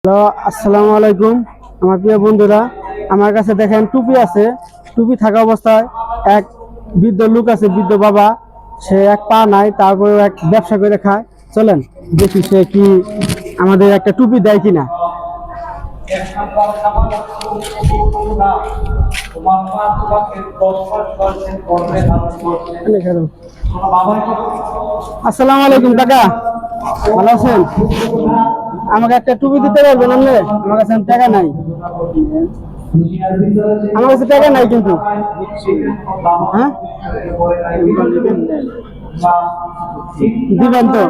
Hello, আসসালামু আলাইকুম আমার প্রিয় বন্ধুরা। আমার কাছে দেখেন টুপি আছে। টুপি থাকা অবস্থায় এক বৃদ্ধ লোক আছে, বৃদ্ধ বাবা। সে এক পা নাই, তারপরে এক ব্যবসা করে খায়। চলেন দেখি সে কি আমাদের একটা টুপি দেয় কিনা। আসসালামু আলাইকুম কাকা, ভালো আছেন? আমাকে একটা টুপি দিতে পারবেন আপনি? আমার কাছে টাকা নাই। আমার কাছে টাকা নাই কিন্তু। হ্যাঁ, দিবেন তো?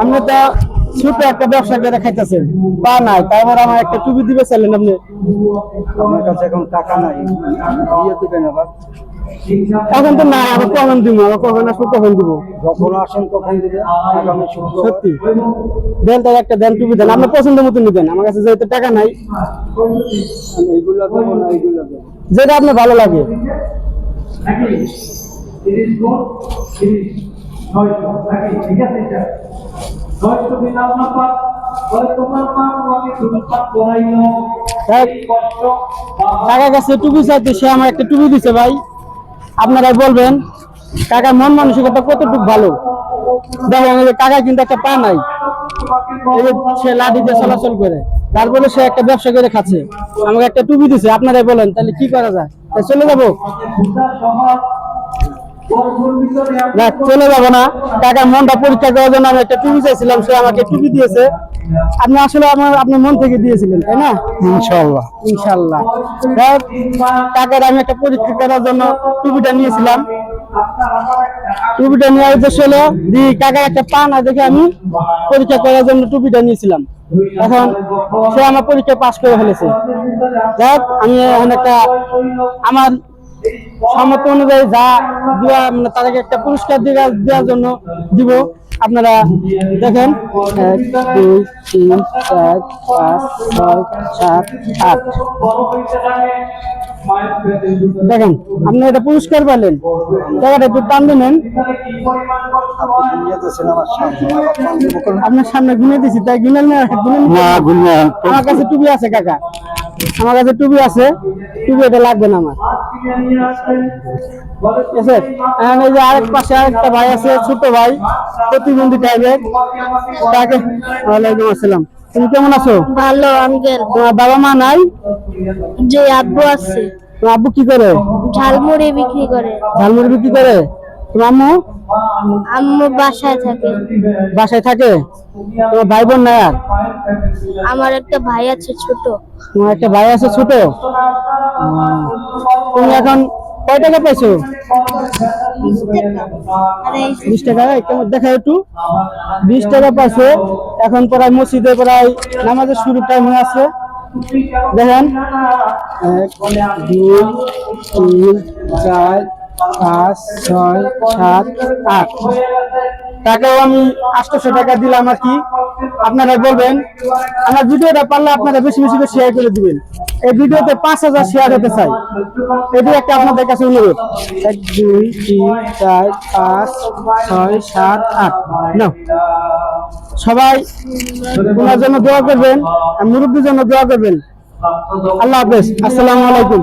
আপনি তো ছোট একটা ব্যবসা করে খাইতেছেন, পা নাই, তারপর আমার একটা টুপি দিবে চাইলেন আপনি? আমার কাছে এখন টাকা নাই, দিয়ে দিবেন আবার। এখন তো নাই, আবার কখন দিব? আবার কখন আসবো, কখন দিব? যখন আসেন তখন দিবেন। আগামী শুক্রবার। সত্যি দেন, তাহলে একটা দেন, টুপি দেন, আপনার পছন্দ মতো নিবেন। আমার কাছে যেহেতু টাকা নাই, এইগুলা দেবো না, এইগুলা দেবো। যেটা আপনার ভালো লাগে। কাকার কাছে টুপি চাইতে সে আমার একটা টুপি দিছে ভাই। আপনারা বলবেন কাকার মন মানসিকতা কতটুকু ভালো। দেখেন কাকা কিন্তু একটা পা নাই, সে লাঠি দিয়ে চলাচল করে, তারপরে সে একটা ব্যবসা করে খাচ্ছে। আমাকে একটা টুপি দিছে। আপনারাই বলেন তাহলে কি করা যায়? চলে যাবো? চলে যাবো না। টাকার মনটা পরীক্ষা করার জন্য আমি একটা টুপি চাইছিলাম, সে আমাকে টুপি দিয়েছে। আপনি আসলে আপনার মন থেকে দিয়েছিলেন, তাই না? ইনশাআল্লাহ ইনশাআল্লাহ। টাকার আমি একটা পরীক্ষা করার জন্য টুপিটা নিয়েছিলাম। টুপিটা নেওয়ার উদ্দেশ্য হলো কাকার একটা পা না দেখে আমি পরীক্ষা করার জন্য টুপিটা নিয়েছিলাম। এখন সে আমার পরীক্ষা পাস করে ফেলেছে। যাক, আমি এখন একটা আমার সামর্থ্য অনুযায়ী যা দেওয়া, মানে তাদেরকে একটা পুরস্কার দেওয়ার জন্য দিব। আপনারা দেখেন, 1 2 3 4 5 6 7 8। দেখেন আপনি এটা পুরস্কার পেলেন, টাকাটা একটু টান দেন। আপনার সামনে গুনে দিছি, তাই গুনে না? আমার কাছে টুপি আছে কাকা, আমার কাছে টুপি আছে। টুপি এটা লাগবে না আমার। এই যে আরেক পাশে আরেকটা ভাই আছে, ছোট ভাই, প্রতিবন্ধী টাইপের। তাকে ওয়ালাইকুম আসসালাম। তুমি কেমন আছো? ভালো আঙ্কেল। তোমার বাবা মা নাই? যে আব্বু আছে, তোমার আব্বু কি করে? ঝালমুড়ি বিক্রি করে। ঝালমুড়ি বিক্রি করে। তোমার আম্মু? আম্মু বাসায় থাকে। বাসায় থাকে। তোমার ভাই বোন নাই? আর আমার একটা ভাই আছে ছোট। তোমার একটা ভাই আছে ছোট। তুমি এখন কয় টাকা পাইছো? 20 টাকা। কেমন দেখা একটু? 20 টাকা পাইছো। এখন প্রায় মসজিদে প্রায় নামাজের শুরু টাইম হয়ে আছে। দেখেন 1 2 3 4 5 6 7 8 টাকাও আমি 800 টাকা দিলাম আর কি। আপনারা বলবেন আমার ভিডিওটা পারলে আপনারা বেশি বেশি করে শেয়ার করে দিবেন। এই ভিডিওতে 5000 শেয়ার হতে চাই, এটি একটা আপনাদের কাছে অনুরোধ। 1 2 3 4 5 6 7 8 নাও। সবাই তোমার জন্য দোয়া করবেন আর মুরব্বীর জন্য দোয়া করবেন। আল্লাহ হাফেজ, আসসালামু আলাইকুম।